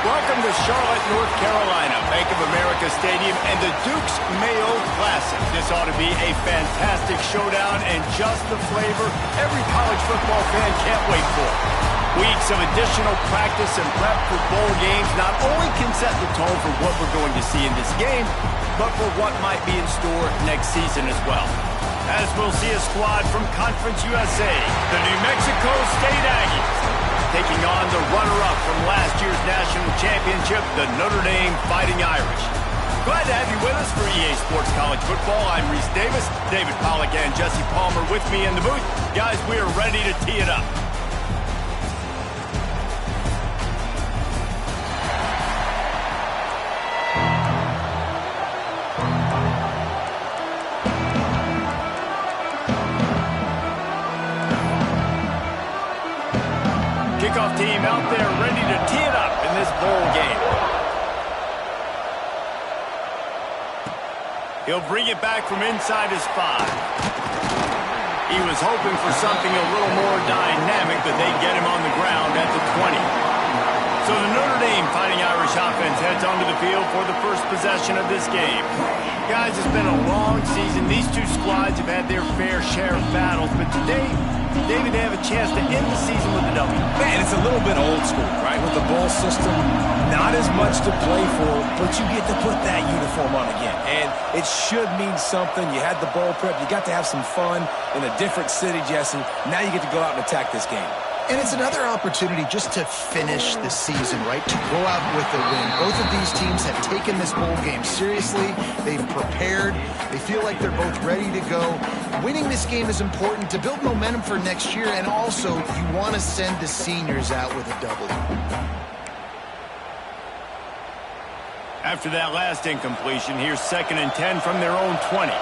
Welcome to Charlotte, North Carolina, Bank of America Stadium, and the Duke's Mayo Classic. This ought to be a fantastic showdown and just the flavor every college football fan can't wait for. Weeks of additional practice and prep for bowl games not only can set the tone for what we're going to see in this game, but for what might be in store next season as well. As we'll see a squad from Conference USA, the New Mexico State Aggies, taking on the runner-up from last year's national championship, the Notre Dame Fighting Irish. Glad to have you with us for EA Sports College Football. I'm Reese Davis, David Pollack and Jesse Palmer with me in the booth. Guys, we are ready to tee it up. Kickoff team out there ready to tee it up in this bowl game. He'll bring it back from inside his 5. He was hoping for something a little more dynamic, but they get him on the ground at the 20. So the Notre Dame Fighting Irish offense heads onto the field for the first possession of this game. Guys, it's been a long season. These two squads have had their fair share of battles, but today, David, they have a chance to end the season with a W. Man, it's a little bit old school, right? With the bowl system, not as much to play for, but you get to put that uniform on again. And it should mean something. You had the bowl prep. You got to have some fun in a different city, Jesse. Now you get to go out and attack this game. And it's another opportunity just to finish the season, right? To go out with a win. Both of these teams have taken this bowl game seriously. They've prepared. They feel like they're both ready to go. Winning this game is important to build momentum for next year, and also you want to send the seniors out with a W. After that last incompletion, here's 2nd and 10 from their own 20.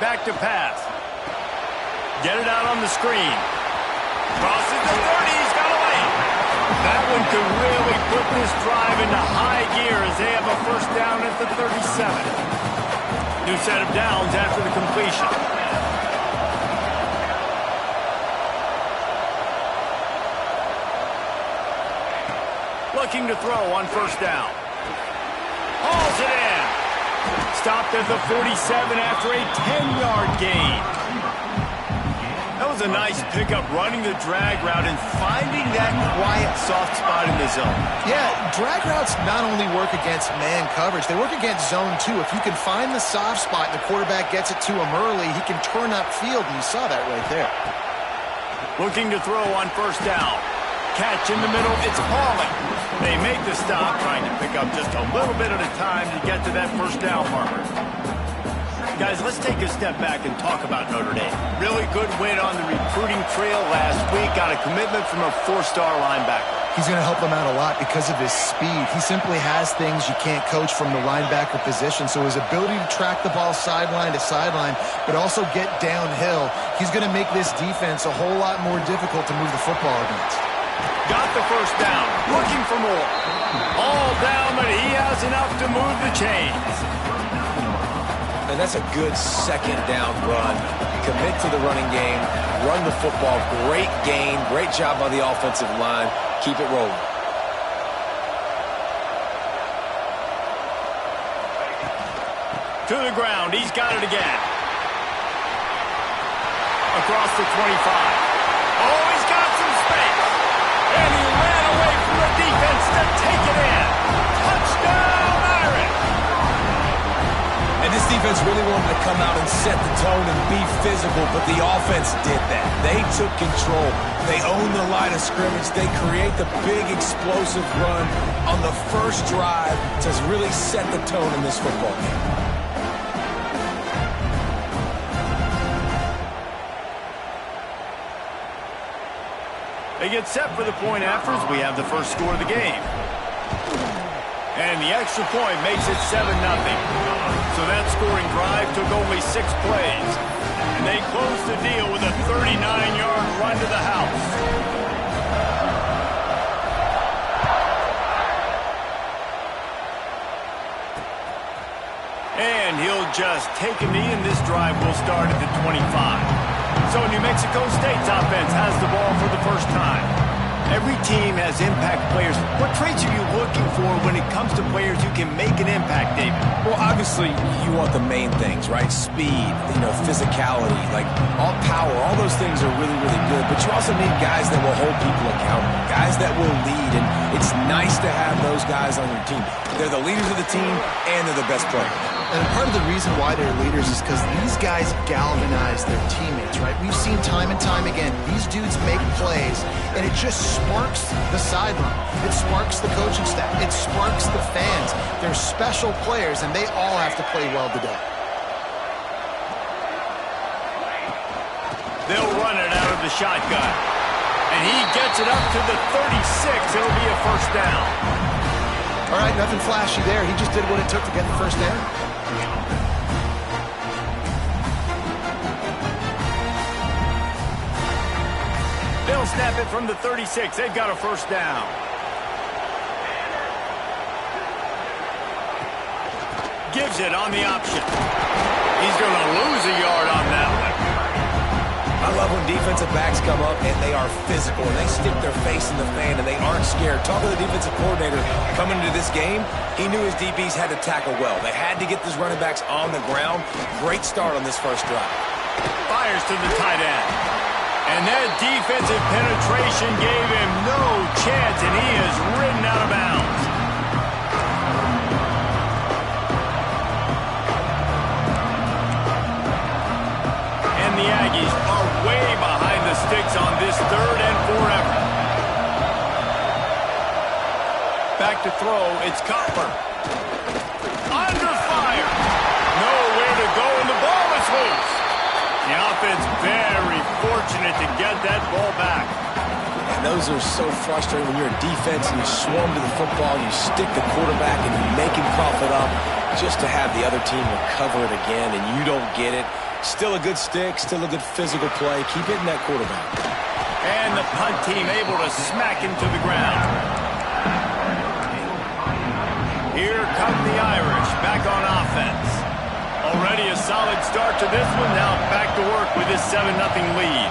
Back to pass. Get it out on the screen. Crosses the 30. He's got away. That one could really put this drive into high gear as they have a first down at the 37. New set of downs after the completion. Looking to throw on first down. Hauls it in. Stopped at the 47 after a 10-yard gain. That was a nice pickup, running the drag route and finding that quiet, soft spot in the zone. Yeah, drag routes not only work against man coverage, they work against zone too. If you can find the soft spot and the quarterback gets it to him early, he can turn upfield, and you saw that right there. Looking to throw on first down. Catch in the middle, it's Pauling. They make the stop, trying to pick up just a little bit at a time to get to that first down marker. Guys, let's take a step back and talk about Notre Dame. Really good win on the recruiting trail last week. Got a commitment from a 4-star linebacker. He's going to help them out a lot because of his speed. He simply has things you can't coach from the linebacker position. So his ability to track the ball sideline to sideline, but also get downhill, he's going to make this defense a whole lot more difficult to move the football against. Got the first down, looking for more. All down, but he has enough to move the chains. And that's a good 2nd down run. Commit to the running game, run the football. Great gain, great job by the offensive line. Keep it rolling. To the ground, he's got it again. Across the 25. Oh, he's got some space. And he ran away from the defense to take it in. Touchdown, Irish! And this defense really wanted to come out and set the tone and be physical, but the offense did that. They took control. They owned the line of scrimmage. They create the big explosive run on the first drive to really set the tone in this football game. They get set for the point after as we have the first score of the game. And the extra point makes it 7-0. So that scoring drive took only 6 plays. And they close the deal with a 39-yard run to the house. And And he'll just take a knee, and this drive will start at the 25. So New Mexico State's offense has the ball for the first time. Every team has impact players. What traits are you looking for when it comes to players who can make an impact, David? Well, obviously, you want the main things, right? Speed, physicality, like all power. All those things are really, really good. But you also need guys that will hold people accountable, guys that will lead. And it's nice to have those guys on your team. They're the leaders of the team, and they're the best players. And part of the reason why they're leaders is because these guys galvanize their teammates, right? We've seen time and time again, these dudes make plays, and it just sparks the sideline. It sparks the coaching staff. It sparks the fans. They're special players, and they all have to play well today. They'll run it out of the shotgun. And he gets it up to the 36. It'll be a first down. All right, nothing flashy there. He just did what it took to get the first down. They'll snap it from the 36. They've got a first down. Gives it on the option. He's going to lose a yard on that one. I love when defensive backs come up and they are physical and they stick their face in the fan and they aren't scared. Talk to the defensive coordinator coming into this game. He knew his DBs had to tackle well. They had to get these running backs on the ground. Great start on this first drive. Fires to the tight end. And that defensive penetration gave him no chance, and he is ridden out of bounds. And the Aggies are way behind the sticks on this third and forever. Back to throw, it's Copper. Under fire. Nowhere to go, and the ball is loose. The offense very fortunate to get that ball back. And those are so frustrating when you're a defense and you swarm to the football, you stick the quarterback and you make him cough it up just to have the other team recover it again and you don't get it. Still a good stick, still a good physical play. Keep hitting that quarterback. And the punt team able to smack him to the ground. Here come the Irish back on offense. Already a solid start to this one. Now back to work with this 7-0 lead.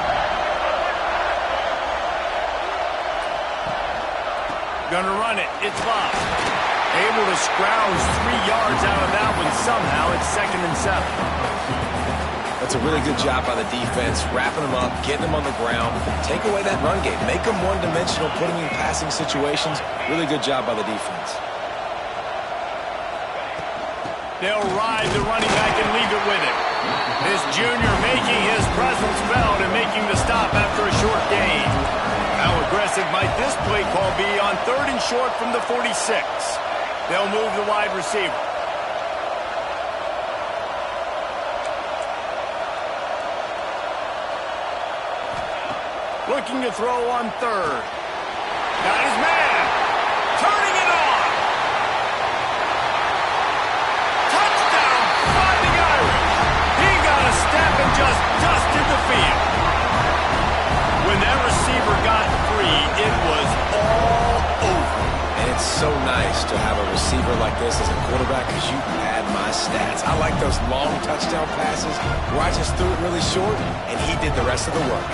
Gonna run it. It's lost. Able to scrounge 3 yards out of that one somehow. It's 2nd and 7. That's a really good job by the defense, wrapping them up, getting them on the ground. Take away that run game. Make them one-dimensional, put them in passing situations. Really good job by the defense. They'll ride the running back and leave it with him. This junior making his presence felt and making the stop after a short gain. How aggressive might this play call be on 3rd and short from the 46? They'll move the wide receiver. Looking to throw on 3rd. Got his man. Turning it on. Step and just dusted the field. When that receiver got free, it was all over. And it's so nice to have a receiver like this as a quarterback because you can add my stats. I like those long touchdown passes where I just threw it really short and he did the rest of the work.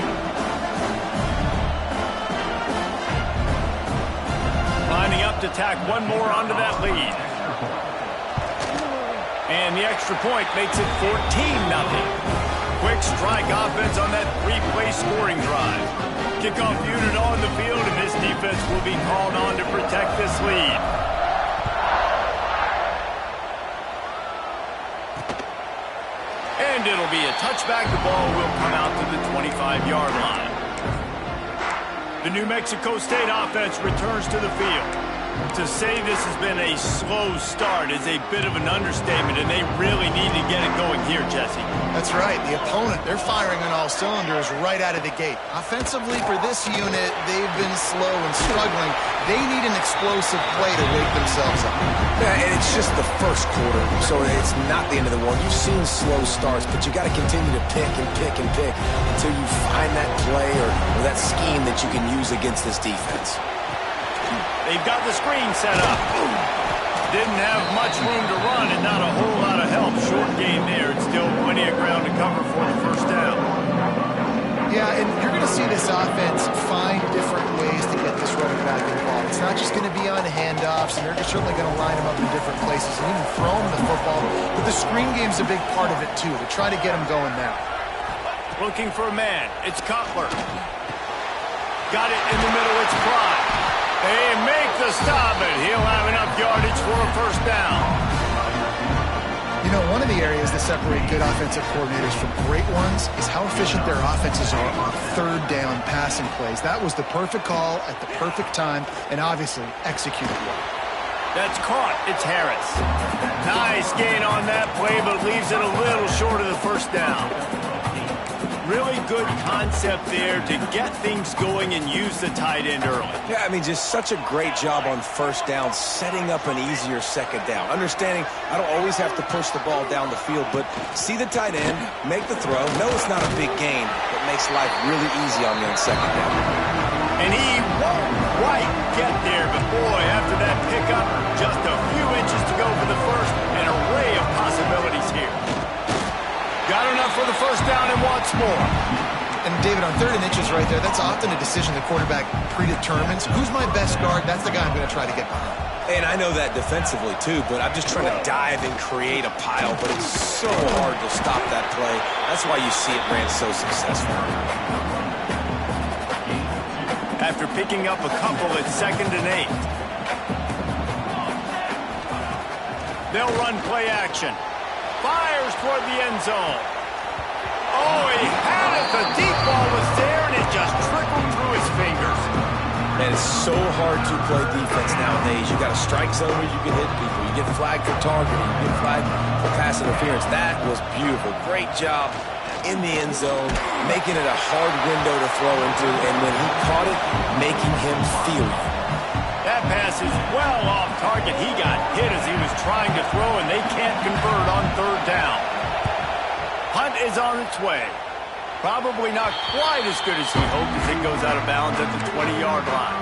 Lining up to tack one more onto that lead. And the extra point makes it 14-0. Quick strike offense on that 3-play scoring drive. Kickoff unit on the field, and this defense will be called on to protect this lead. And it'll be a touchback. The ball will come out to the 25-yard line. The New Mexico State offense returns to the field. To say this has been a slow start is a bit of an understatement, and they really need to get it going here, Jesse. That's right. The opponent, they're firing on all cylinders right out of the gate. Offensively, for this unit, they've been slow and struggling. They need an explosive play to wake themselves up. Yeah, and it's just the first quarter, so it's not the end of the one. You've seen slow starts, but you got to continue to pick and pick and pick until you find that play or that scheme that you can use against this defense. They've got the screen set up. Didn't have much room to run and not a whole lot of help. Short game there. It's still plenty of ground to cover for the first down. Yeah, and you're going to see this offense find different ways to get this running back involved. It's not just going to be on handoffs, and they're certainly going to line him up in different places and even throw him the football. But the screen game's a big part of it, too, to try to get him going now. Looking for a man. It's Cutler. Got it in the middle. It's Prime. They make the stop, and he'll have enough yardage for a first down. You know, one of the areas that separate good offensive coordinators from great ones is how efficient their offenses are on third down passing plays. That was the perfect call at the perfect time and obviously executed well. That's caught. It's Harris. Nice gain on that play, but leaves it a little short of the first down. Really good concept there to get things going and use the tight end early. Yeah, I mean, just such a great job on first down, setting up an easier second down. Understanding I don't always have to push the ball down the field, but see the tight end, make the throw. No, it's not a big gain, but makes life really easy on me on second down. And he won't quite get there, but boy, after that pickup, just a few inches to go for the first, an array of possibilities here. Got enough for the first down and wants more. And David, on third and inches right there, that's often a decision the quarterback predetermines. Who's my best guard? That's the guy I'm going to try to get behind. And I know that defensively, too, but I'm just trying to dive and create a pile, but it's so hard to stop that play. That's why you see it ran so successful. After picking up a couple, it's 2nd and 8. They'll run play action. Fires toward the end zone. Oh, he had it. The deep ball was there, and it just trickled through his fingers. Man, it's so hard to play defense nowadays. You got a strike zone where you can hit people. You get flagged for targeting. You get flagged for pass interference. That was beautiful. Great job in the end zone, making it a hard window to throw into, and when he caught it, making him feel it. That pass is well off target. He got hit as he was trying to throw, and they can't convert on third down. Hunt is on its way. Probably not quite as good as he hoped as it goes out of bounds at the 20-yard line.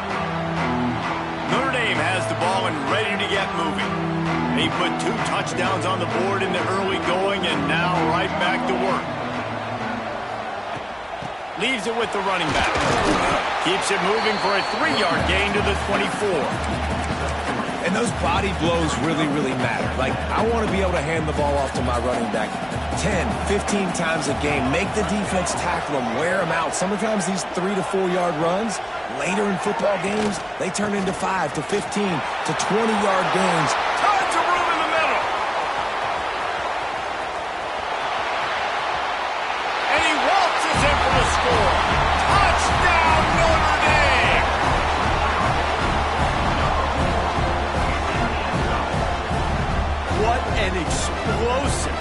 Notre Dame has the ball and ready to get moving. They put 2 touchdowns on the board in the early going, and now right back to work. Leaves it with the running back. Keeps it moving for a 3-yard gain to the 24. And those body blows really, really matter. Like, I want to be able to hand the ball off to my running back 10, 15 times a game. Make the defense tackle them, wear them out. Sometimes these 3 to 4 yard runs, later in football games, they turn into 5 to 15 to 20-yard gains. Tons of room in the middle. And he waltzes in for the score. Touchdown, Notre Dame! What an explosive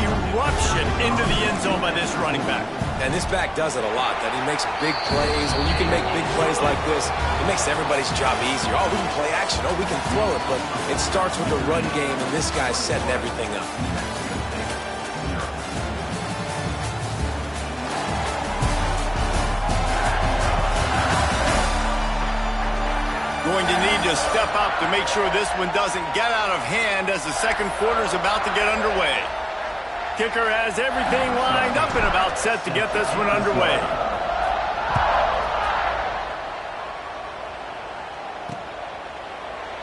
eruption into the end zone by this running back. And this back does it a lot, that he makes big plays. When you can make big plays like this, it makes everybody's job easier. Oh, we can play action. Oh, we can throw it. But it starts with the run game, and this guy's setting everything up. Going to need to step up to make sure this one doesn't get out of hand as the second quarter is about to get underway. Kicker has everything lined up and about set to get this one underway.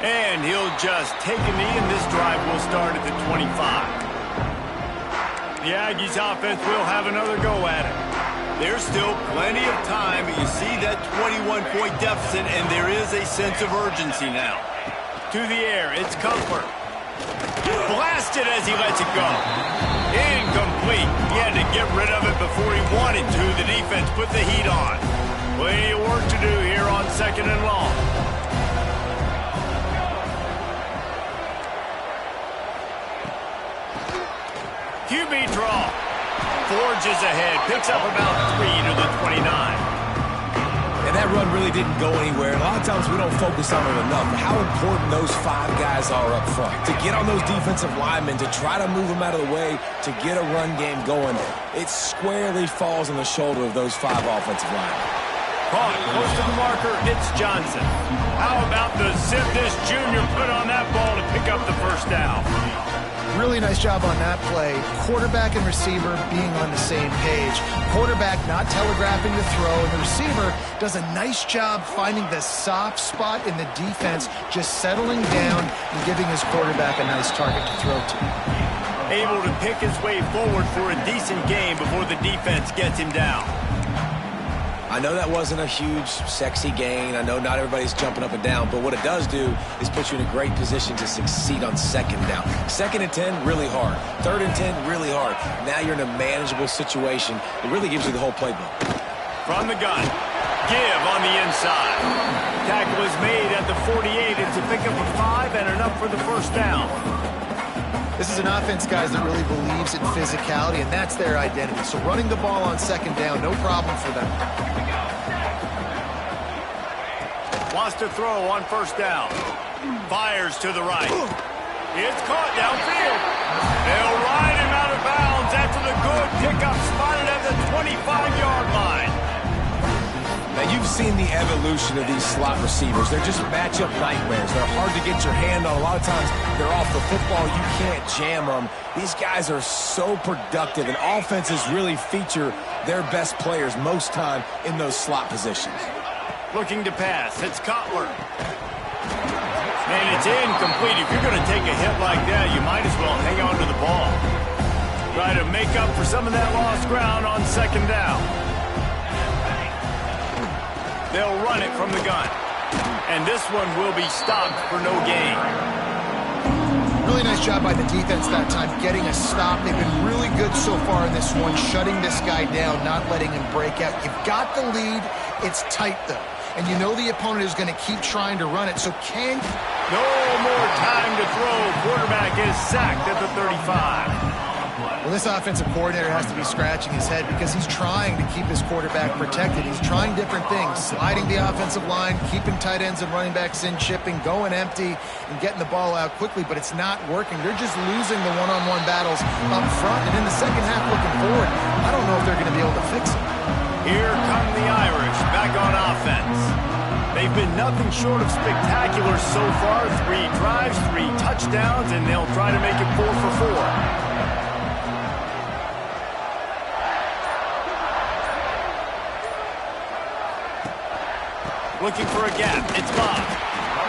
And he'll just take a knee, and this drive will start at the 25. The Aggies offense will have another go at it. There's still plenty of time, but you see that 21-point deficit, and there is a sense of urgency now. To the air, it's Cutler. Blasted as he lets it go. Incomplete. He had to get rid of it before he wanted to. The defense put the heat on. Plenty of work to do here on 2nd and long. QB draw. Forges ahead, picks up about 3 to the 29. And that run really didn't go anywhere. And a lot of times we don't focus on it enough. How important those 5 guys are up front. To get on those defensive linemen, to try to move them out of the way, to get a run game going, it squarely falls on the shoulder of those 5 offensive linemen. Caught, close to the marker, it's Johnson. How about the zip this junior put on that ball to pick up the first down. Really nice job on that play. Quarterback and receiver being on the same page. Quarterback not telegraphing the throw, and the receiver does a nice job finding the soft spot in the defense, just settling down and giving his quarterback a nice target to throw to. Able to pick his way forward for a decent game before the defense gets him down. I know that wasn't a huge, sexy gain. I know not everybody's jumping up and down, but what it does do is put you in a great position to succeed on second down. 2nd and 10, really hard. 3rd and 10, really hard. Now you're in a manageable situation. It really gives you the whole playbook. From the gun, give on the inside. Tackle is made at the 48. It's a pickup of 5 and enough for the first down. This is an offense, guys, that really believes in physicality, and that's their identity. So running the ball on second down, no problem for them. Wants to throw on first down. Fires to the right. It's caught downfield. They'll ride him out of bounds after the good pickup spotted at the 25-yard line. Now, you've seen the evolution of these slot receivers. They're just matchup nightmares. They're hard to get your hand on. A lot of times, they're off the football. You can't jam them. These guys are so productive, and offenses really feature their best players most time in those slot positions. Looking to pass. It's Cutler. And it's incomplete. If you're going to take a hit like that, you might as well hang on to the ball. Try to make up for some of that lost ground on second down. They'll run it from the gun. And this one will be stopped for no gain. Really nice job by the defense that time, getting a stop. They've been really good so far in this one, shutting this guy down, not letting him break out. You've got the lead. It's tight, though. And you know the opponent is going to keep trying to run it. So no more time to throw. Quarterback is sacked at the 35. Well, this offensive coordinator has to be scratching his head because he's trying to keep his quarterback protected. He's trying different things, sliding the offensive line, keeping tight ends and running backs in, chipping, going empty, and getting the ball out quickly, but it's not working. They're just losing the one-on-one battles up front, and in the second half looking forward, I don't know if they're going to be able to fix it. Here come the Irish back on offense. They've been nothing short of spectacular so far. 3 drives, 3 touchdowns, and they'll try to make it 4 for 4. Looking for a gap. It's Bob.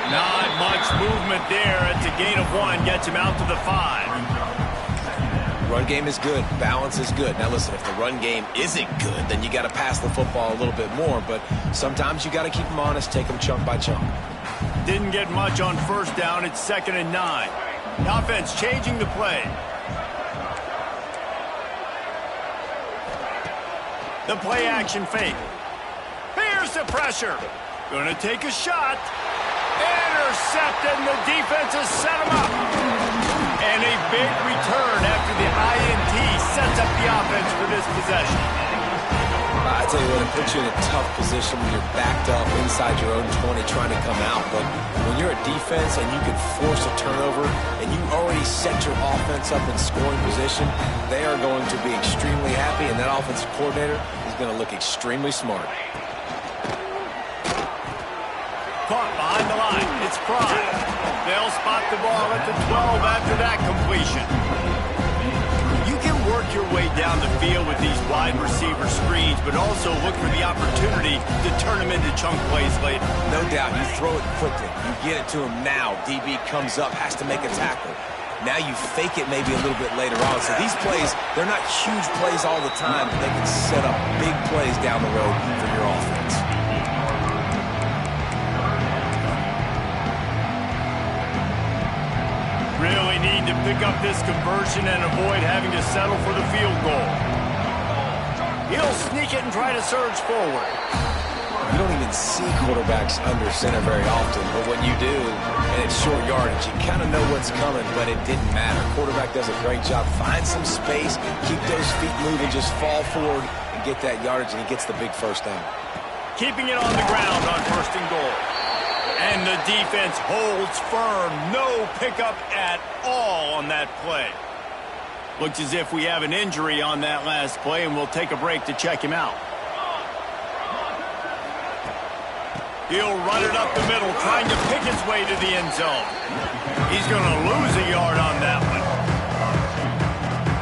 Not much movement there. It's a gain of 1. Gets him out to the 5. Run game is good. Balance is good. Now, listen, if the run game isn't good, then you got to pass the football a little bit more. But sometimes you got to keep them honest, take them chunk by chunk. Didn't get much on first down. It's 2nd and 9. The offense changing the play. The play action fake. Here's the pressure. Gonna take a shot. Intercepted, and the defense has set him up. And a big return after the INT sets up the offense for this possession. I tell you what, it puts you in a tough position when you're backed up inside your own 20 trying to come out. But when you're a defense and you can force a turnover and you already set your offense up in scoring position, they are going to be extremely happy, and that offensive coordinator is going to look extremely smart. Caught behind the line. It's Pride. They'll spot the ball at the 12 after that completion. You can work your way down the field with these wide receiver screens, but also look for the opportunity to turn them into chunk plays later. No doubt. You throw it quickly. You get it to him now. DB comes up, has to make a tackle. Now you fake it maybe a little bit later on. So these plays, they're not huge plays all the time, but they can set up big plays down the road for your offense. Really need to pick up this conversion and avoid having to settle for the field goal. He'll sneak it and try to surge forward. You don't even see quarterbacks under center very often, but when you do, and it's short yardage, you kind of know what's coming, but it didn't matter. Quarterback does a great job. Find some space, keep those feet moving, just fall forward and get that yardage, and he gets the big first down. Keeping it on the ground on 1st and goal. And the defense holds firm. No pickup at all on that play. Looks as if we have an injury on that last play, and we'll take a break to check him out. He'll run it up the middle, trying to pick his way to the end zone. He's going to lose a yard on that one.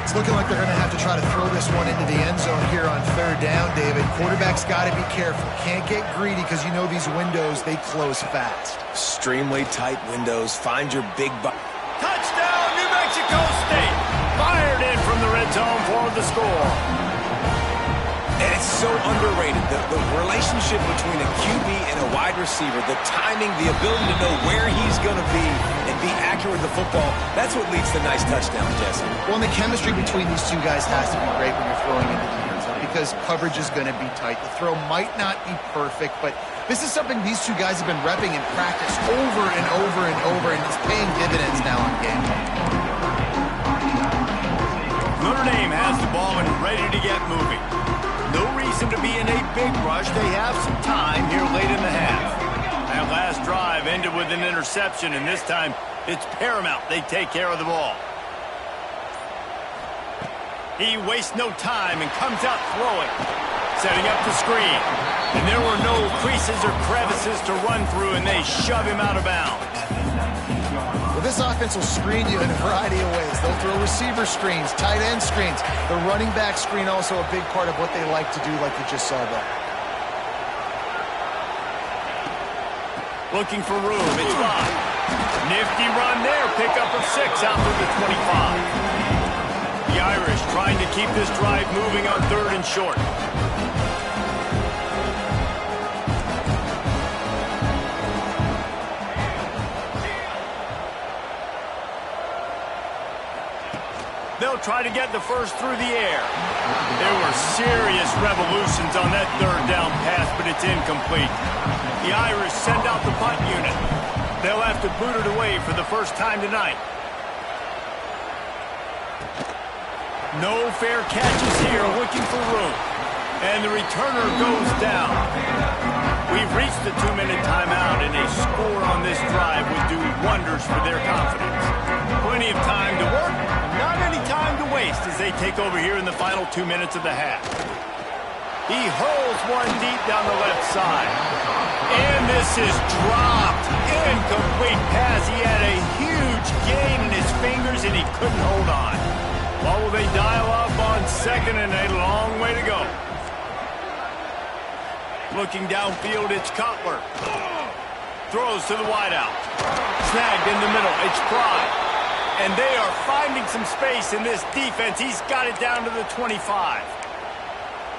It's looking like they're going to have to try to throw this one into the end zone here on third down, David. Quarterback's got to be careful. Can't get greedy because you know these windows, they close fast. Extremely tight windows. Find your big Touchdown, New Mexico State. Fired in from the red zone for the score. And it's so underrated. The relationship between a QB and a wide receiver, the timing, the ability to know where he's going to be and be accurate with the football, that's what leads to nice touchdowns, Jesse. Well, and the chemistry between these two guys has to be great when you're throwing into the end zone because coverage is going to be tight. The throw might not be perfect, but this is something these two guys have been repping in practice over and over and over, and it's paying dividends now on game day. Notre Dame has the ball and ready to get moving. No reason to be in a big rush. They have some time here late in the half. That last drive ended with an interception, and this time it's paramount they take care of the ball. He wastes no time and comes out throwing, setting up the screen. And there were no creases or crevices to run through, and they shove him out of bounds. Well, this offense will screen you in a variety of ways. They'll throw receiver screens, tight end screens. The running back screen also a big part of what they like to do, like you just saw there. Looking for room. It's Lott. Nifty run there. Pickup of 6 out to the 25. The Irish trying to keep this drive moving on 3rd and short. They'll try to get the first through the air. There were serious revolutions on that 3rd down pass, but it's incomplete. The Irish send out the punt unit. They'll have to boot it away for the first time tonight. No fair catches here, looking for room. And the returner goes down. We've reached the 2-minute timeout, and a score on this drive would do wonders for their confidence. Plenty of time to work, not any time to waste as they take over here in the final 2 minutes of the half. He hurls one deep down the left side. And this is dropped. Incomplete pass. He had a huge gain in his fingers, and he couldn't hold on. What will they dial up on 2nd and a long way to go? Looking downfield, it's Cutler. Throws to the wideout. Snagged in the middle. It's Fry. And they are finding some space in this defense. He's got it down to the 25.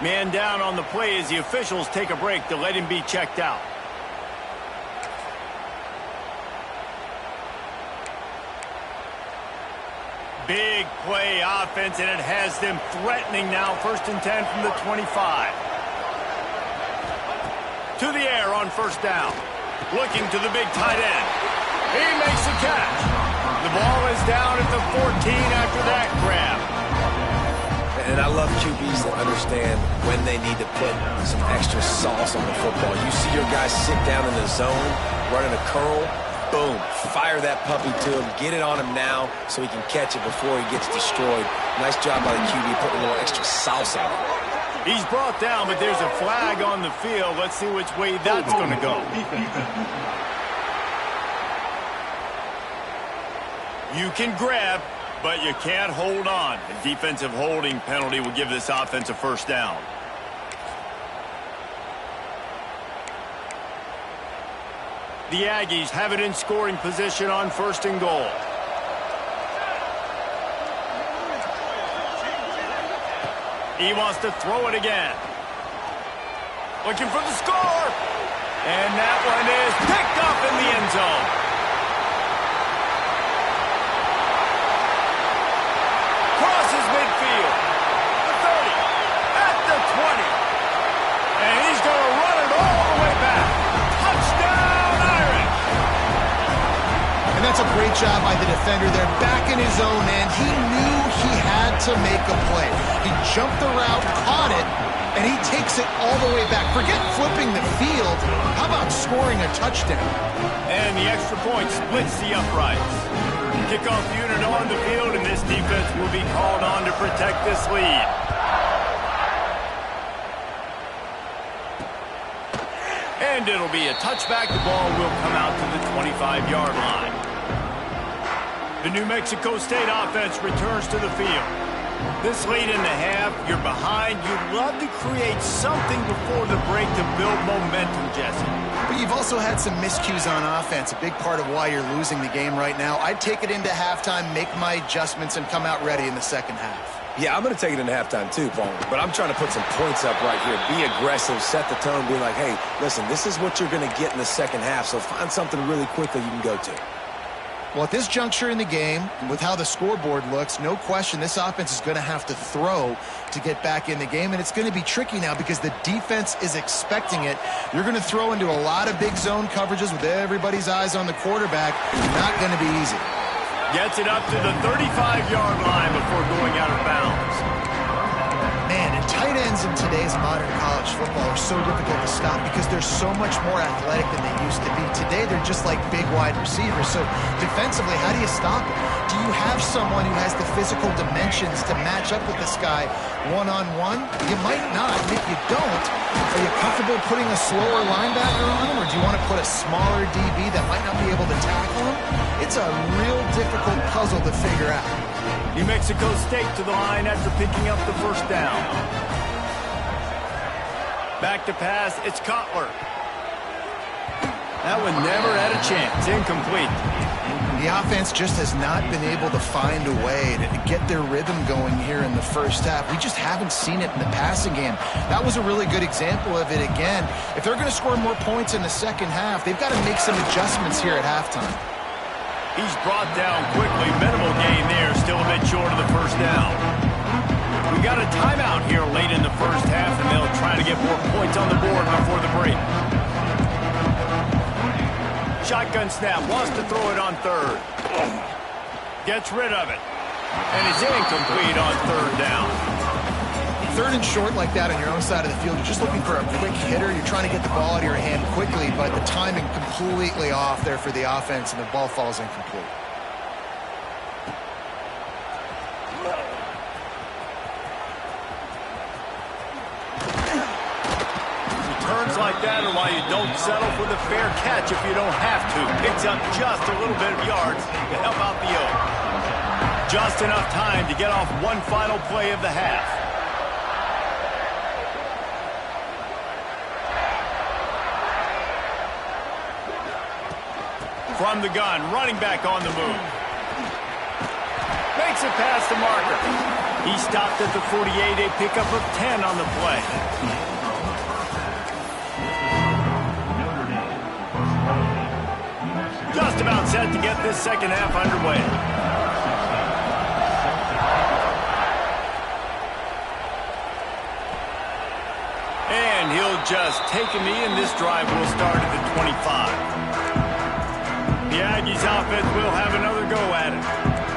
Man down on the play as the officials take a break to let him be checked out. Big play offense, and it has them threatening now. 1st and 10 from the 25. To the air on 1st down. Looking to the big tight end. He makes the catch. The ball is down at the 14 after that grab. And I love QBs that understand when they need to put some extra sauce on the football. You see your guys sit down in the zone, running a curl, boom, fire that puppy to him, get it on him now so he can catch it before he gets destroyed. Nice job by the QB putting a little extra sauce on it. He's brought down, but there's a flag on the field. Let's see which way that's going to go. You can grab, but you can't hold on. A defensive holding penalty will give this offense a 1st down. The Aggies have it in scoring position on 1st and goal. He wants to throw it again. Looking for the score. And that one is picked up in the end zone. Crosses midfield. The 30. At the 20. And he's going to run it all the way back. Touchdown, Irish. And that's a great job by the defender there, back in his own end. He knew he had to make a play. He jumped the route, caught it, and he takes it all the way back. Forget flipping the field. How about scoring a touchdown? And the extra point splits the uprights. Kickoff unit on the field, and this defense will be called on to protect this lead. And it'll be a touchback. The ball will come out to the 25-yard line. The New Mexico State offense returns to the field. This late in the half, you're behind. You'd love to create something before the break to build momentum, Jesse. But you've also had some miscues on offense, a big part of why you're losing the game right now. I'd take it into halftime, make my adjustments, and come out ready in the second half. Yeah, I'm going to take it into halftime too, Paul. But I'm trying to put some points up right here. Be aggressive, set the tone, be like, hey, listen, this is what you're going to get in the second half, so find something really quickly you can go to. Well, at this juncture in the game, with how the scoreboard looks, no question this offense is going to have to throw to get back in the game, and it's going to be tricky now because the defense is expecting it. You're going to throw into a lot of big zone coverages with everybody's eyes on the quarterback. Not going to be easy. Gets it up to the 35-yard line before going out of bounds. Man, and tight ends in today's modern college football are so difficult to stop because they're so much more athletic than they used to be. Today, they're just like big wide receivers. So defensively, how do you stop them? Do you have someone who has the physical dimensions to match up with this guy one-on-one? You might not. And if you don't, are you comfortable putting a slower linebacker on him, or do you want to put a smaller DB that might not be able to tackle him? It's a real difficult puzzle to figure out. New Mexico State to the line after picking up the first down. Back to pass, it's Cutler. That one never had a chance. Incomplete. The offense just has not been able to find a way to get their rhythm going here in the first half. We just haven't seen it in the passing game. That was a really good example of it again. If they're going to score more points in the second half, they've got to make some adjustments here at halftime. He's brought down quickly. Minimal gain there. Still a bit short of the first down. We got a timeout here late in the first half, and they'll try to get more points on the board before the break. Shotgun snap. Wants to throw it on third. Gets rid of it. And it's incomplete on third down. Third and short like that on your own side of the field, you're just looking for a quick hitter. You're trying to get the ball out of your hand quickly, but the timing completely off there for the offense, and the ball falls incomplete. Returns like that are why you don't settle for the fair catch if you don't have to. Picks up just a little bit of yards to help out the O. Just enough time to get off one final play of the half. From the gun, running back on the move. Makes it past the marker. He stopped at the 48, a pickup of 10 on the play. Just about set to get this second half underway. And he'll just take a knee, and this drive will start at the 25. The Aggies offense will have another go at it.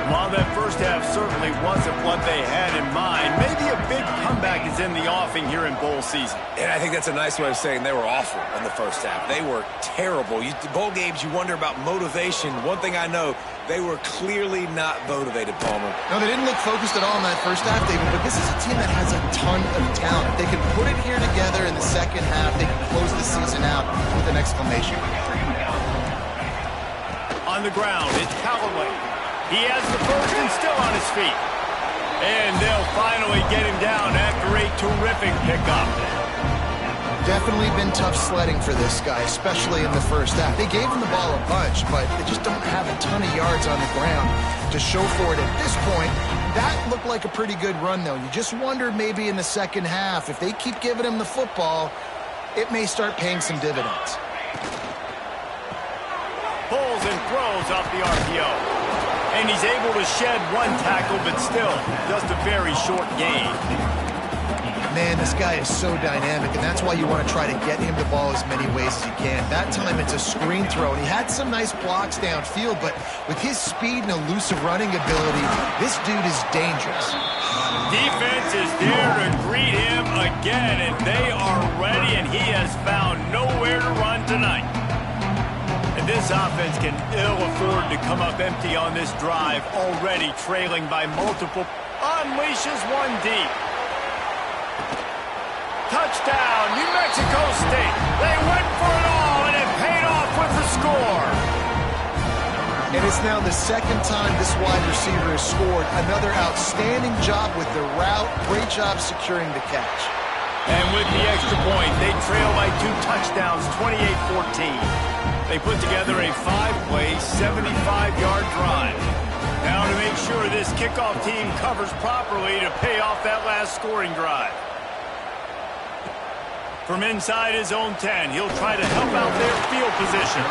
While that first half certainly wasn't what they had in mind, maybe a big comeback is in the offing here in bowl season. And I think that's a nice way of saying they were awful in the first half. They were terrible. Bowl games, you wonder about motivation. One thing I know, they were clearly not motivated, Palmer. No, they didn't look focused at all in that first half, David, but this is a team that has a ton of talent. If they can put it here together in the second half, they can close the season out with an exclamation. On the ground, it's Callaway. He has the first and still on his feet. And they'll finally get him down after a terrific pickup. Definitely been tough sledding for this guy, especially in the first half. They gave him the ball a bunch, but they just don't have a ton of yards on the ground to show for it at this point. That looked like a pretty good run, though. You just wonder maybe in the second half, if they keep giving him the football, it may start paying some dividends. Pulls and throws off the RPO. And he's able to shed one tackle, but still, just a very short gain. Man, this guy is so dynamic, and that's why you want to try to get him the ball as many ways as you can. That time, it's a screen throw, and he had some nice blocks downfield, but with his speed and elusive running ability, this dude is dangerous. Defense is there to greet him again, and they are ready, and he has found nowhere to run tonight. And this offense can ill afford to come up empty on this drive, already trailing by multiple. Unleashes one deep. Touchdown, New Mexico State. They went for it all, and it paid off with the score. And it's now the second time this wide receiver has scored. Another outstanding job with the route. Great job securing the catch. And with the extra point, they trail by 2 touchdowns, 28-14. They put together a 5-play, 75-yard drive. Now to make sure this kickoff team covers properly to pay off that last scoring drive. From inside his own 10, he'll try to help out their field position.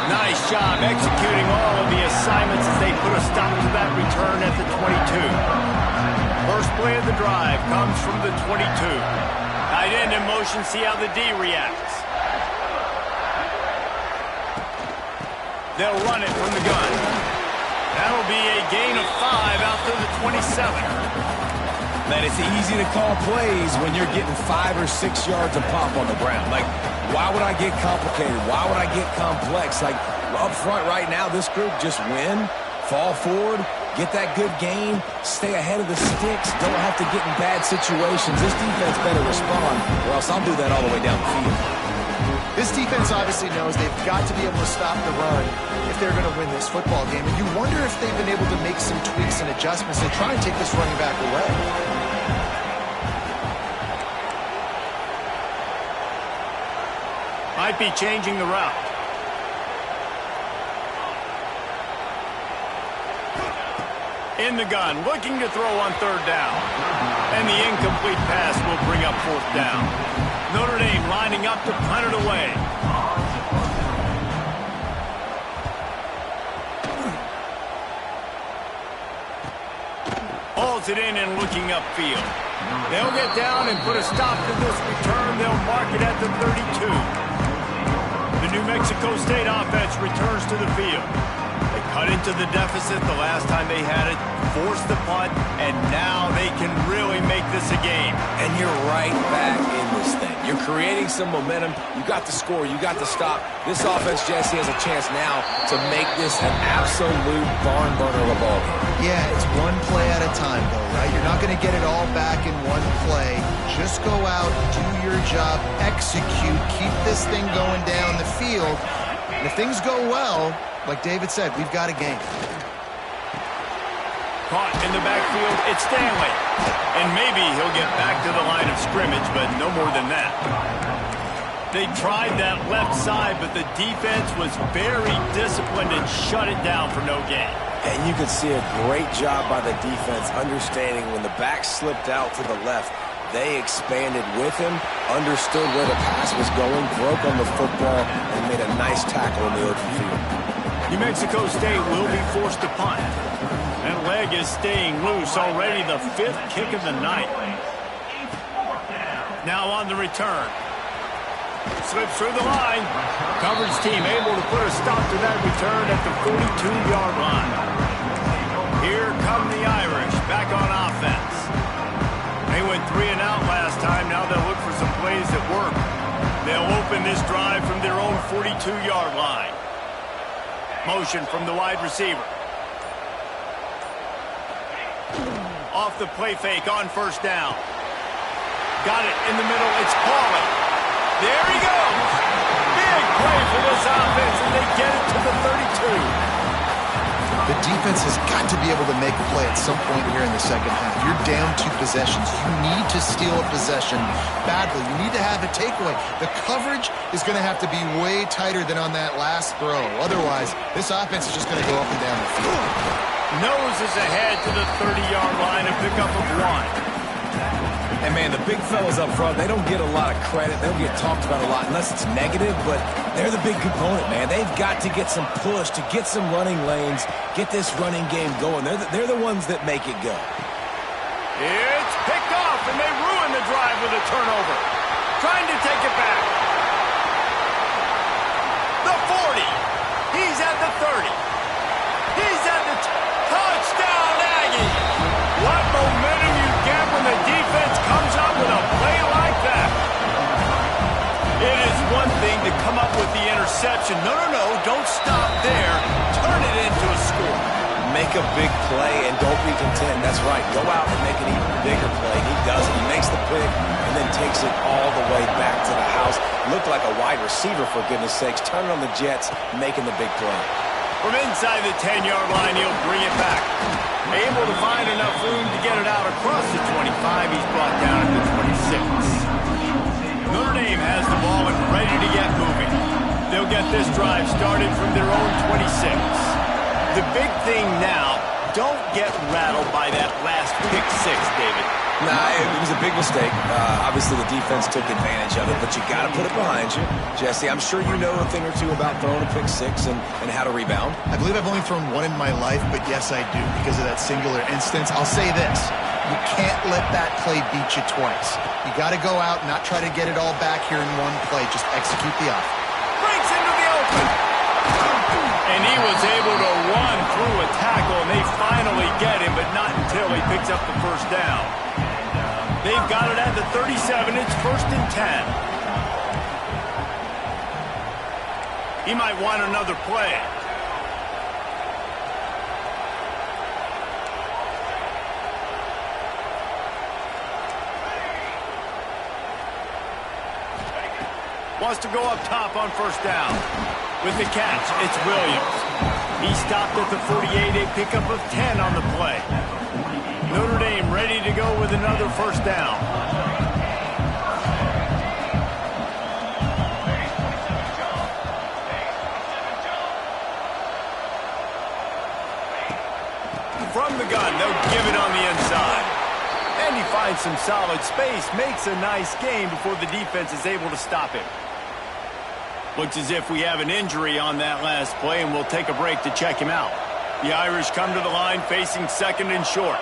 Nice job executing all of the assignments as they put a stop to that return at the 22. First play of the drive comes from the 22. Tight end in motion, see how the D reacts. They'll run it from the gun. That'll be a gain of 5 out to the 27. Man, it's easy to call plays when you're getting 5 or 6 yards of pop on the ground. Like, why would I get complicated? Why would I get complex? Like, up front right now, this group just win, fall forward, get that good gain, stay ahead of the sticks, don't have to get in bad situations. This defense better respond, or else I'll do that all the way down the field. This defense obviously knows they've got to be able to stop the run if they're going to win this football game. And you wonder if they've been able to make some tweaks and adjustments to try and take this running back away. Might be changing the route. In the gun, looking to throw on 3rd down. And the incomplete pass will bring up 4th down. Notre Dame lining up to punt it away. Hauls it in and looking upfield. They'll get down and put a stop to this return. They'll mark it at the 32. The New Mexico State offense returns to the field. They cut into the deficit the last time they had it, forced the punt, and now they can really make this a game. And you're right back in this thing. You're creating some momentum. You got the score. You got the stop. This offense, Jesse, has a chance now to make this an absolute barn burner of a ball game. Yeah, it's one play at a time, though, right? You're not going to get it all back in one play. Just go out, do your job, execute, keep this thing going down the field. And if things go well, like David said, we've got a game. Caught in the backfield, it's Stanley. And maybe he'll get back to the line of scrimmage, but no more than that. They tried that left side, but the defense was very disciplined and shut it down for no gain. And you could see a great job by the defense understanding when the back slipped out to the left, they expanded with him, understood where the pass was going, broke on the football, and made a nice tackle in the open field. New Mexico State will be forced to punt. That leg is staying loose, already the 5th kick of the night. Now on the return. Slips through the line. Coverage team able to put a stop to that return at the 42-yard line. Here come the Irish back on offense. They went 3 and out last time. Now they'll look for some plays that work. They'll open this drive from their own 42-yard line. Motion from the wide receiver. Off the play fake on 1st down. Got it in the middle. It's Pauley. There he goes. Big play for this offense, and they get it to the 32. The defense has got to be able to make a play at some point here in the second half. You're down 2 possessions. You need to steal a possession badly. You need to have a takeaway. The coverage is going to have to be way tighter than on that last throw. Otherwise, this offense is just going to go up and down the field. Noses ahead to the 30-yard line, a pickup of 1. And, man, the big fellas up front, they don't get a lot of credit. They don't get talked about a lot unless it's negative, but they're the big component, man. They've got to get some push, to get some running lanes, get this running game going. They're the ones that make it go. It's picked off, and they ruin the drive with a turnover. Trying to take it back. The 40. He's at the 30. He's at the touchdown, Aggie. What momentum you get when the defense comes up with a play like that. It is one thing to come up with the interception. No, don't stop there. Turn it into a score. Make a big play and don't be content. That's right. Go out and make an even bigger play. He does it. He makes the pick and then takes it all the way back to the house. Looked like a wide receiver, for goodness sakes, turning on the Jets, making the big play. From inside the 10-yard line, he'll bring it back. Able to find enough room to get it out across the 25. He's brought down at the 26. Notre Dame has the ball and ready to get moving. They'll get this drive started from their own 26. The big thing now, don't get rattled by that last pick six, David. Nah, it was a big mistake. Obviously, the defense took advantage of it, but you got to put it behind you. Jesse, I'm sure you know a thing or two about throwing a pick six and how to rebound. I believe I've only thrown one in my life, but yes, I do, because of that singular instance. I'll say this. You can't let that play beat you twice. You got to go out, not try to get it all back here in one play. Just execute the offense. Breaks into the open. And he was able to run through a tackle, and they finally get him, but not until he picks up the first down. They've got it at the 37. It's 1st and 10. He might want another play. Wants to go up top on first down. With the catch, it's Williams. He stopped at the 48, a pickup of 10 on the play. Notre Dame ready to go with another first down. From the gun, they'll give it on the inside. And he finds some solid space, makes a nice gain before the defense is able to stop him. Looks as if we have an injury on that last play, and we'll take a break to check him out. The Irish come to the line facing 2nd and short.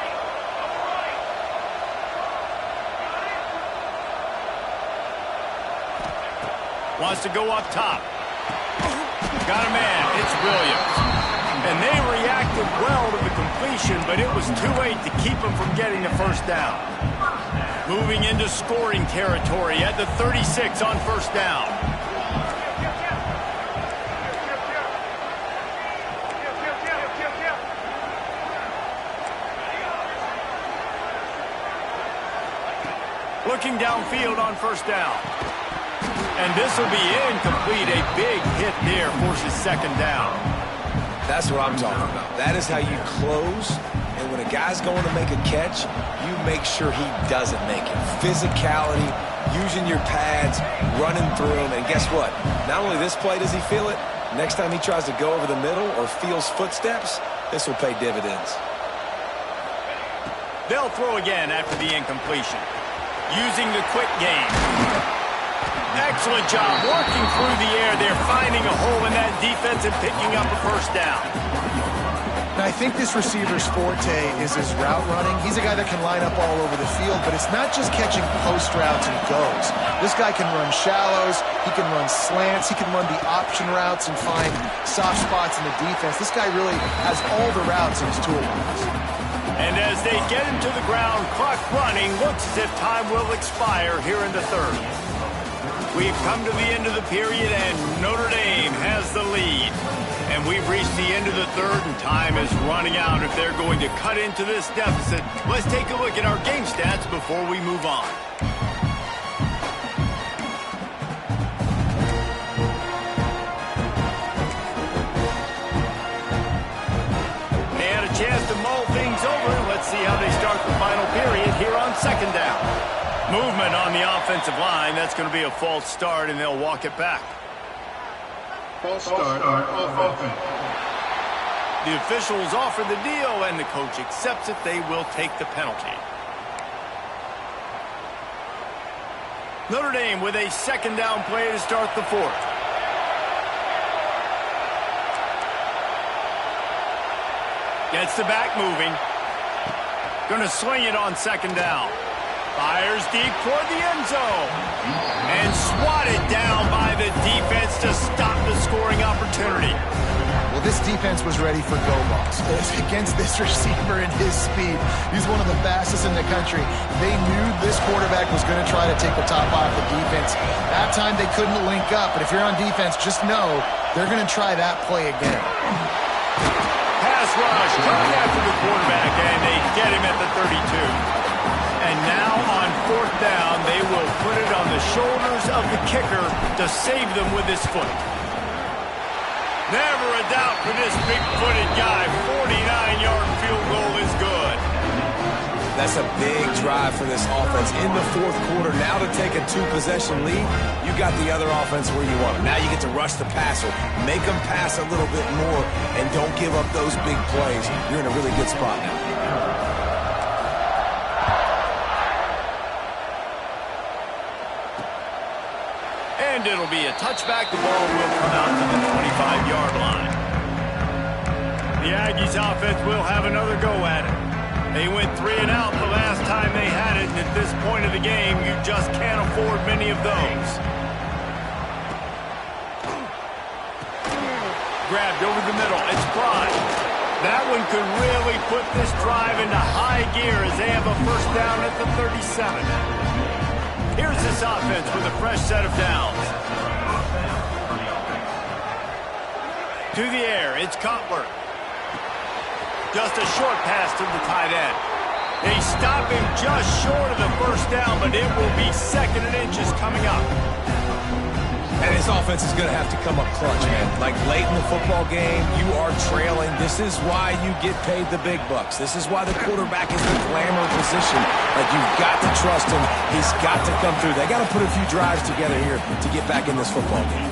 Wants to go up top. Got a man. It's Williams. And they reacted well to the completion, but it was too late to keep him from getting the first down. Moving into scoring territory at the 36 on first down. Looking downfield on first down. And this will be incomplete. A big hit there forces 2nd down. That's what I'm talking about. That is how you close. And when a guy's going to make a catch, you make sure he doesn't make it. Physicality, using your pads, running through them. And guess what? Not only this play does he feel it, next time he tries to go over the middle or feels footsteps, this will pay dividends. They'll throw again after the incompletion. Using the quick game. Excellent job working through the air. They're finding a hole in that defense and picking up a first down. Now, I think this receiver's forte is his route running. He's a guy that can line up all over the field, but it's not just catching post routes and goes. This guy can run shallows. He can run slants. He can run the option routes and find soft spots in the defense. This guy really has all the routes in his toolbox. And as they get him to the ground, clock running, looks as if time will expire here in the 3rd. We've come to the end of the period, and Notre Dame has the lead. And we've reached the end of the 3rd, and time is running out if they're going to cut into this deficit. Let's take a look at our game stats before we move on. Chance to mull things over. Let's see how they start the final period here on 2nd down. Movement on the offensive line. That's going to be a false start, and they'll walk it back. False start on offense. The officials offer the deal, and the coach accepts it. They will take the penalty. Notre Dame with a 2nd down play to start the 4th. Gets the back moving. Going to sling it on 2nd down. Fires deep toward the end zone. And swatted down by the defense to stop the scoring opportunity. Well, this defense was ready for go balls. Against this receiver and his speed. He's one of the fastest in the country. They knew this quarterback was going to try to take the top off the defense. That time they couldn't link up. But if you're on defense, just know they're going to try that play again. Pass rush coming after the quarterback, and they get him at the 32. And now on fourth down, they will put it on the shoulders of the kicker to save them with his foot. Never a doubt for this big-footed guy. 49-yard field goal is good. That's a big drive for this offense in the fourth quarter. Now to take a two-possession lead, you got the other offense where you want them. Now you get to rush the passer, make them pass a little bit more, and don't give up those big plays. You're in a really good spot now. And it'll be a touchback. The ball will come out to the 25-yard line. The Aggies offense will have another go at it. They went 3 and out the last time they had it, and at this point of the game, you just can't afford many of those. Grabbed over the middle. It's Prime. That one could really put this drive into high gear as they have a first down at the 37. Here's this offense with a fresh set of downs. To the air, it's Cutler. Just a short pass to the tight end. They stop him just short of the first down, but it will be second and inches coming up. And his offense is going to have to come up clutch, man. Like late in the football game, you are trailing. This is why you get paid the big bucks. This is why the quarterback is the glamour position. Like, you've got to trust him. He's got to come through. They got to put a few drives together here to get back in this football game.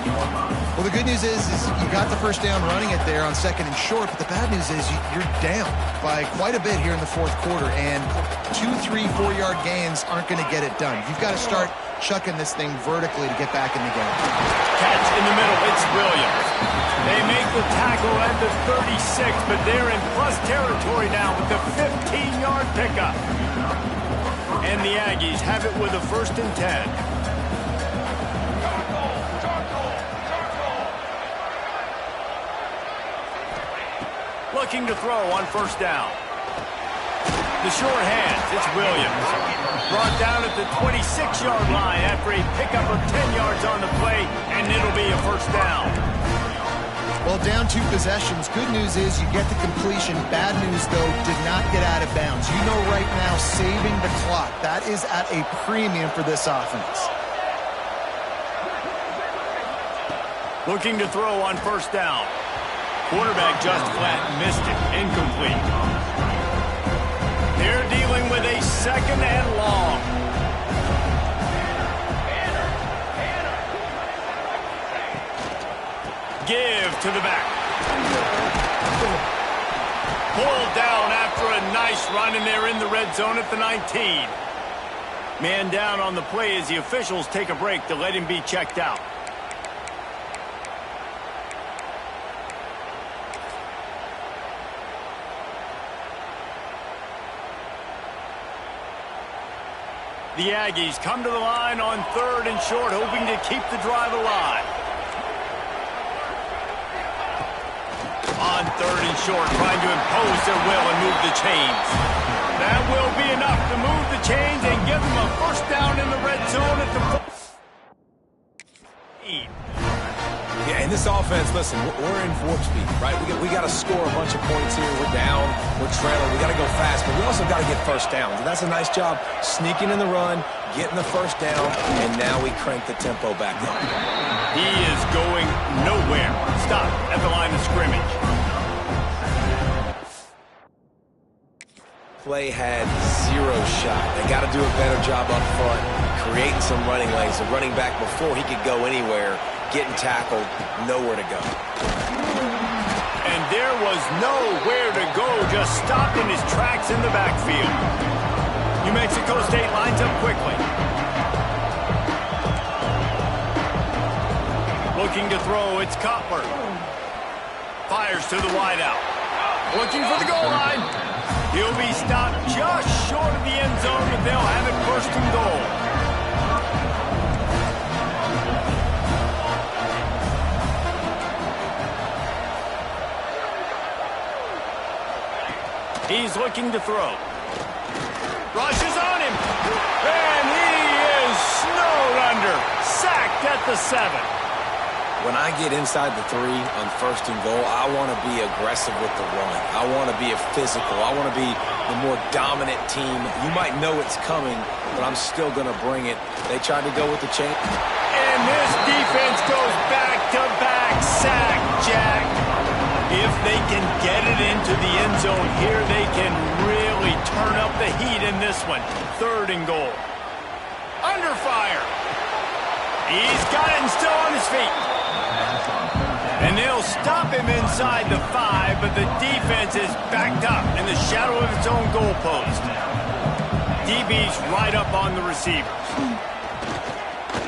Well, the good news is you got the first down running it there on second and short, but the bad news is you're down by quite a bit here in the fourth quarter, and 2, 3, 4-yard gains aren't going to get it done. You've got to start chucking this thing vertically to get back in the game. Catch in the middle, it's Williams. They make the tackle at the 36, but they're in plus territory now with the 15-yard pickup. And the Aggies have it with a 1st and 10. Looking to throw on first down. The short hands, it's Williams. Brought down at the 26-yard line after a pickup of 10 yards on the play, and it'll be a first down. Well, down 2 possessions. Good news is you get the completion. Bad news, though, did not get out of bounds. You know right now, saving the clock, that is at a premium for this offense. Looking to throw on first down. Quarterback just flat missed it. Incomplete. They're dealing with a second and long. Give to the back. Pulled down after a nice run, and they're in the red zone at the 19. Man down on the play as the officials take a break to let him be checked out. The Aggies come to the line on 3rd and short, hoping to keep the drive alive. On 3rd and short, trying to impose their will and move the chains. That will be enough to move the chains and give them a first down in the red zone at the 4. Yeah, and this offense, listen, we're in warp speed, right? We got to score a bunch of points here. We're down, we're trailing, we got to go fast, but we also got to get first downs. And that's a nice job sneaking in the run, getting the first down, and now we crank the tempo back up. He is going nowhere. Stop at the line of scrimmage. Play had 0 shot. They got to do a better job up front, creating some running lanes. The running back, before he could go anywhere, getting tackled, nowhere to go. And there was nowhere to go, just stopped in his tracks in the backfield. New Mexico State lines up quickly. Looking to throw, it's Cutler. Fires to the wideout. Looking for the goal line. He'll be stopped just short of the end zone, but they'll have it 1st and goal. He's looking to throw. Rushes on him. And he is snowed under. Sacked at the 7. When I get inside the 3 on 1st and goal, I want to be aggressive with the run. I want to be a physical. I want to be the more dominant team. You might know it's coming, but I'm still going to bring it. They tried to go with the chain. And this defense goes back-to-back sack, Jack. If they can get it into the end zone here, they can really turn up the heat in this one. 3rd and goal. Under fire. He's got it and still on his feet. And they'll stop him inside the 5, but the defense is backed up in the shadow of its own goalpost. DB's right up on the receivers.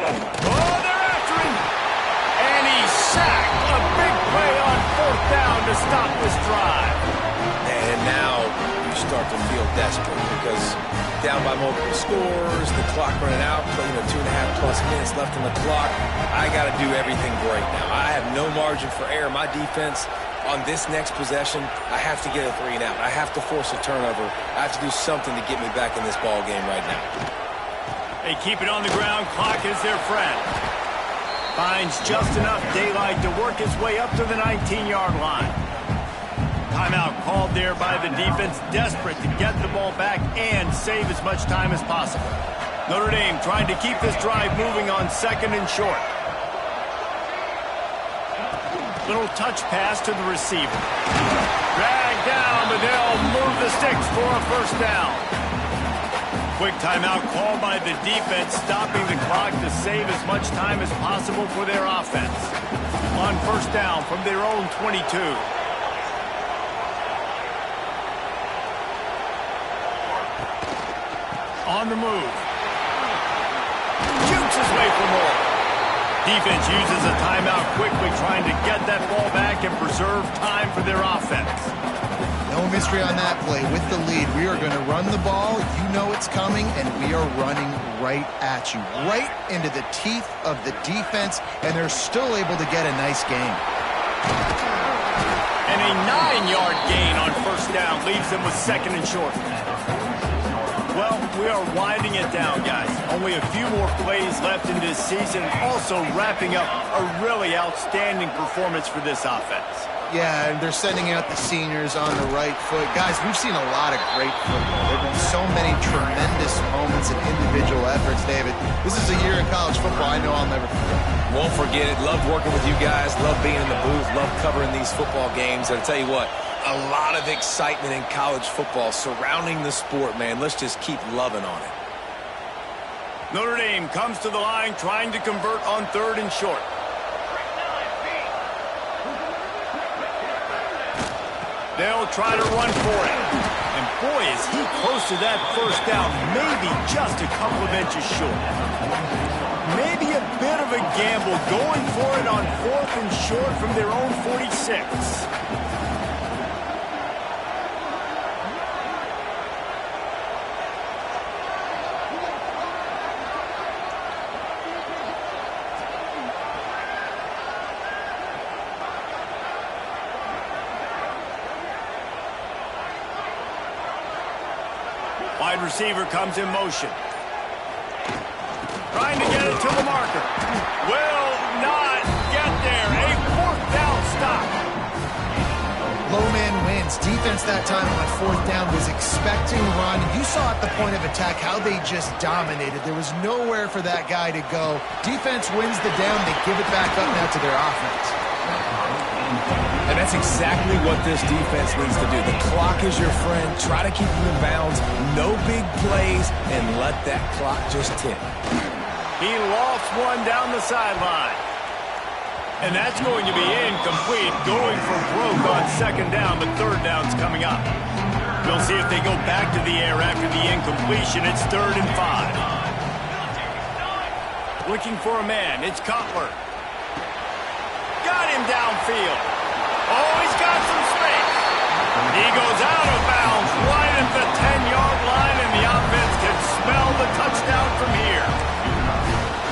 Oh, they're after him. And he's sacked. A big play on 4th down to stop this drive. And now you start to feel desperate because down by multiple scores, the clock running out, 2.5+ minutes left on the clock. I got to do everything great now. I have no margin for error. My defense on this next possession, I have to get a 3 and out. I have to force a turnover. I have to do something to get me back in this ball game right now. They keep it on the ground. Clock is their friend. Finds just enough daylight to work his way up to the 19-yard line. Timeout called there by the defense, desperate to get the ball back and save as much time as possible. Notre Dame trying to keep this drive moving on 2nd and short. Little touch pass to the receiver. Dragged down, but they'll move the sticks for a 1st down. Quick timeout called by the defense, stopping the clock to save as much time as possible for their offense. On 1st down from their own 22. On the move. Shoots his way for more. Defense uses a timeout quickly, trying to get that ball back and preserve time for their offense. No mystery on that play. With the lead, we are going to run the ball. You know it's coming, and we are running right at you. Right into the teeth of the defense, and they're still able to get a nice gain. And a 9-yard gain on 1st down leaves them with 2nd and short. Well, we are winding it down, guys. Only a few more plays left in this season. Also wrapping up a really outstanding performance for this offense. Yeah, and they're sending out the seniors on the right foot. Guys, we've seen a lot of great football. There have been so many tremendous moments and individual efforts, David. This is a year in college football I know I'll never forget. Won't forget it. Loved working with you guys. Loved being in the booth. Loved covering these football games. And I'll tell you what, a lot of excitement in college football surrounding the sport, man. Let's just keep loving on it. Notre Dame comes to the line trying to convert on 3rd and short. They'll try to run for it. And boy, is he close to that 1st down. Maybe just a couple of inches short. Maybe a bit of a gamble going for it on 4th and short from their own 46. Wide receiver comes in motion. Trying to get it to the marker. Will not get there. A 4th down stop. Low man wins. Defense that time on 4th down was expecting run. You saw at the point of attack how they just dominated. There was nowhere for that guy to go. Defense wins the down. They give it back up now to their offense. And that's exactly what this defense needs to do. The clock is your friend. Try to keep them in bounds. No big plays, and let that clock just tick. He lost one down the sideline. And that's going to be incomplete. Going for broke on 2nd down, but 3rd down's coming up. We'll see if they go back to the air after the incompletion. It's 3rd and 5. Looking for a man. It's Cutler. Got him downfield. Oh, he's got some space. He goes out of bounds right at the 10-yard line, and the offense can smell the touchdown from here.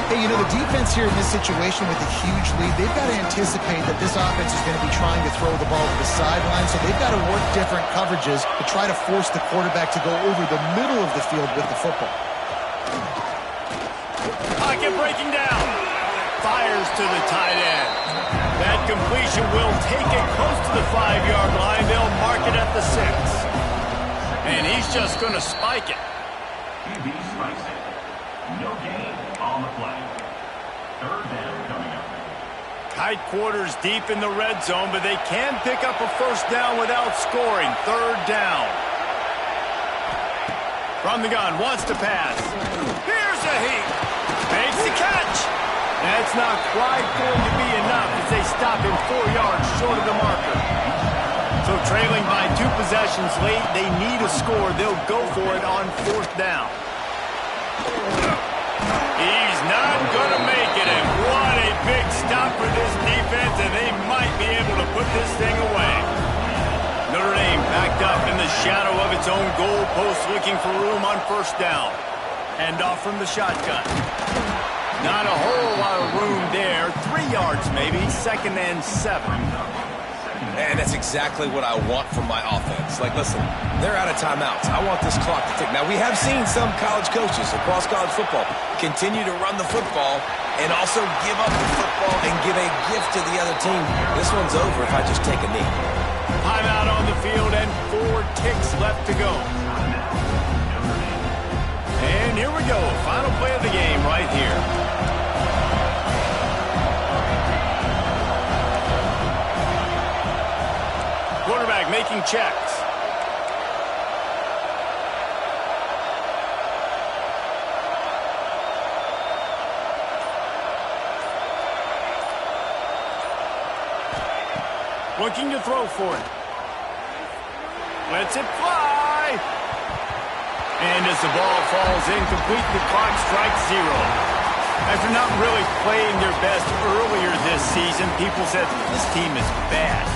Hey, you know, the defense here in this situation with a huge lead, they've got to anticipate that this offense is going to be trying to throw the ball to the sideline, so they've got to work different coverages to try to force the quarterback to go over the middle of the field with the football. Pocket breaking down. fires to the tight end. That completion will take it close to the 5-yard line. They'll mark it at the 6. And he's just going to spike it. QB strikes it. No gain on the play. Third down coming up. Tight quarters deep in the red zone, but they can pick up a first down without scoring. Third down. From the gun, wants to pass. Here's a heat. Makes the catch. That's not quite going to be enough as they stop him 4 yards short of the marker. So trailing by 2 possessions late, they need a score. They'll go for it on 4th down. He's not going to make it, and what a big stop for this defense, and they might be able to put this thing away. Notre Dame backed up in the shadow of its own goal post, looking for room on 1st down. Hand off from the shotgun. Not a whole lot of room there. 3 yards maybe, 2nd and 7. And that's exactly what I want from my offense. Like, listen, they're out of timeouts. I want this clock to tick. Now, we have seen some college coaches across college football continue to run the football and also give up the football and give a gift to the other team. This one's over if I just take a knee. Timeout on the field and 4 ticks left to go. And here we go. Final play of the game right here. Quarterback making checks. Looking to throw for it. Lets it fly. And as the ball falls incomplete, the clock strikes 0. After not really playing their best earlier this season, people said this team is bad.